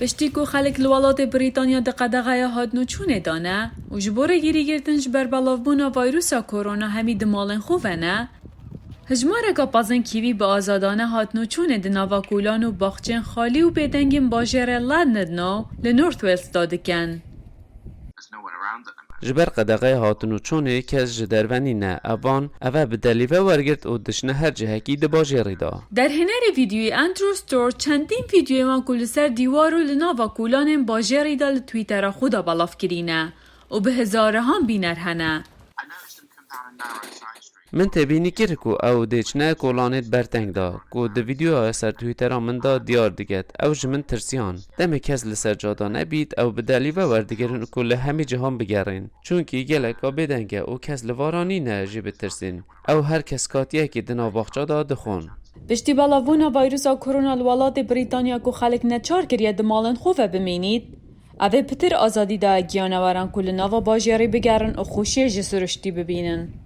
پشتی کو خلک لولات بریتانیا دقدقه هاتنو چونه دانه و جبور گیری گرتن جبر بلافبونا ویروسا کرونا همی دمالن خوبه نه؟ هجماره که پازن کیوی به آزادانه هاتنو چونه دناوا کولان و باخچن خالی و بدنگین باجر لد ندنو لنورث ویلز دادکن. جبر قدقه هاتنو چونه کس جدرونی نه اوان اوه بدلیوه ورگرد و دشنه هر جهکی ده باجری دا. در هنر ویدیوی اندرو ستور چندین ویدیوی ما کل سر دیوارو لناوا کولان باجری دا لتویتر خدا بلاف کرینه و به هزاره هم بینر هنه. من تبینی کرکو او دیچنه کولانت برتنگ دا کو ده ویدیو سر تویتر من دا دیار دیگت او جمن ترسیان دم کس لسر جادا نبید او بدلیوه وردگرن کل همی جهان بگرین چونکی گلکا بدنگه او کس لوارانی نه جی بترسین او هر کس کاتیه که دنا باخچا دا دخون. پشتی بلاوونا ویروسا کرونا الولات بریتانیا کو خلک نچار کریه دمالن خوفه بمینید اوه پتر آزادی دا گیانواران کل ناوا باجری بگرن و خوشی جسرشتی ببینن.